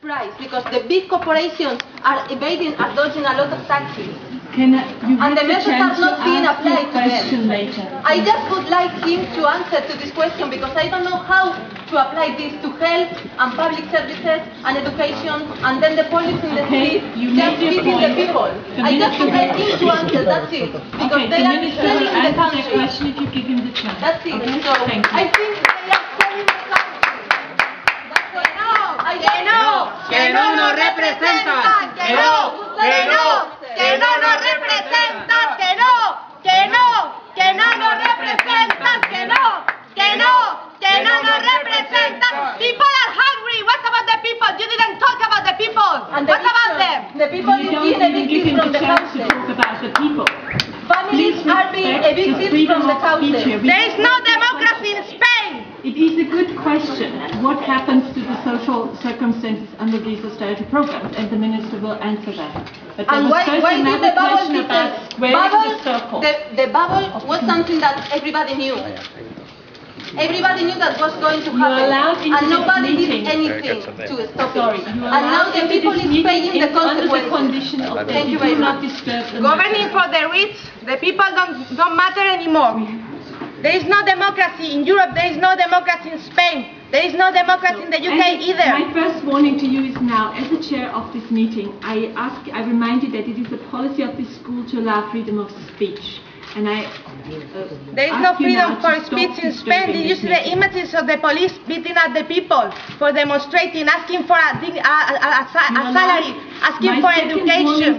price because the big corporations are evading, are dodging a lot of taxes. And the measures are not being applied to them. Later. I just would like him to answer to this question because I don't know how to apply this to health and public services and education and then the police in the street just feeding the people. I just would like him to answer, that's it. Because they are selling the country. Question if you give him the chance. That's it. Okay? So I think they are selling the country. That's why que no nos representan, que no nos representan, que no nos representan, People are hungry. What about the people? You didn't talk about the people. And what about them? The people is being evicted from the houses. About the people. Families are being evicted from the houses. There is no democracy in Spain. It is a good question. What happens to the social circumstances under these austerity programs? And the minister will answer that. But and why did the bubble about where is the circle? The bubble was something that everybody knew. Everybody knew that was going to happen, and nobody did anything to stop it. And now the people is paying the consequences. Thank you very much. Governing for the rich, the people don't matter anymore. There is no democracy in Europe, there is no democracy in Spain, there is no democracy in the UK either. My first warning to you is now, as the chair of this meeting, I remind you that it is the policy of this school to allow freedom of speech. And there is no freedom for speech in Spain. Did you see the images of the police beating at the people for demonstrating, asking for a salary, asking for education,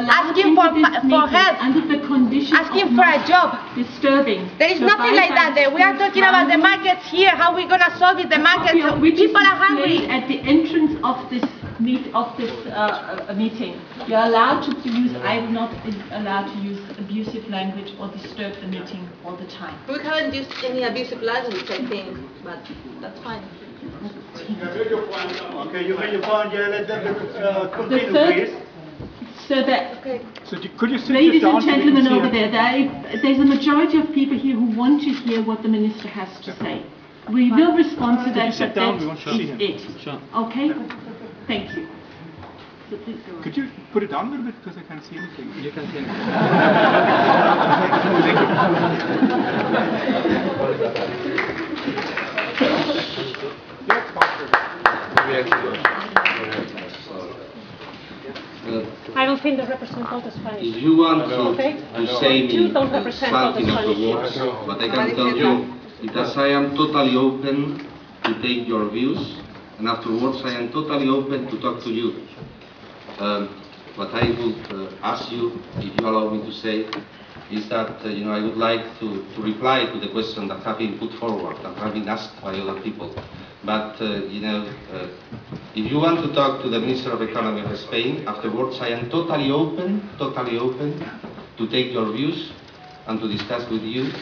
asking for health, asking for a job? Disturbing. There is nothing like that there. We are talking about the markets here, how we're going to solve it, the markets. People are hungry. At the entrance of this meeting, you're allowed to use, I'm not allowed to use abusive language or disturb the meeting all the time. We haven't used any abusive language, I think, but that's fine. Okay, you made your point, yeah, let them continue, please. So that, so could you ladies and gentlemen over there, there's a majority of people here who want to hear what the minister has to say. We will respond to that, but that is it. Okay? Thank you. So please go on. Could you put it down a little bit because I can't see anything? You can see anything. I don't think they represent all the Spanish. If you want to say me something of the words, but I can tell you, because I am totally open to take your views, and afterwards I am totally open to talk to you. What I would ask you, if you allow me to say, is that I would like to reply to the question that have been put forward, that have been asked by other people. But if you want to talk to the Minister of Economy of Spain, afterwards I am totally open to take your views and to discuss with you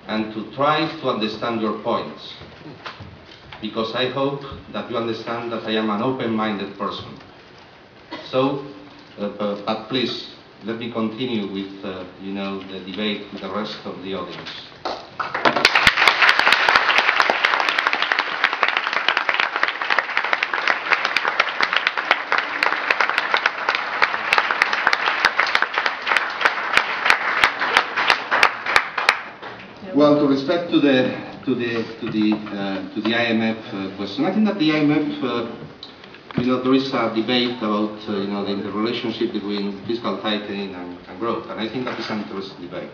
and to try to understand your points. Because I hope that you understand that I am an open-minded person. So, but please, let me continue with, the debate with the rest of the audience. Well, to respect to the IMF question, I think that the IMF, there is a debate about the interrelationship between fiscal tightening and growth, and I think that is an interesting debate.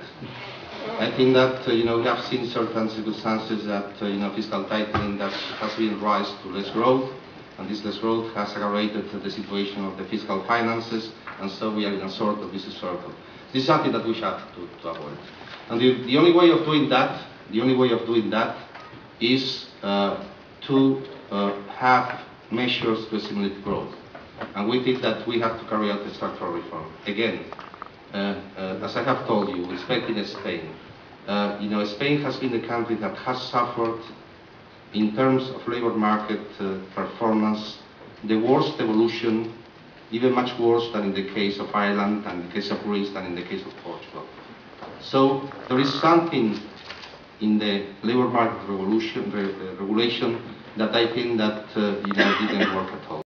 I think that we have seen certain circumstances that fiscal tightening that has been rise to less growth, and this less growth has aggravated the situation of the fiscal finances, and so we are in a sort of vicious circle. This is something that we have to avoid. And the only way of doing that, is to have measures to stimulate growth. And we think that we have to carry out a structural reform. Again, as I have told you, respecting Spain, Spain has been the country that has suffered, in terms of labor market performance, the worst evolution, even much worse than in the case of Ireland, than in the case of Greece, than in the case of Portugal. So there is something in the labor market regulation that I think that didn't work at all.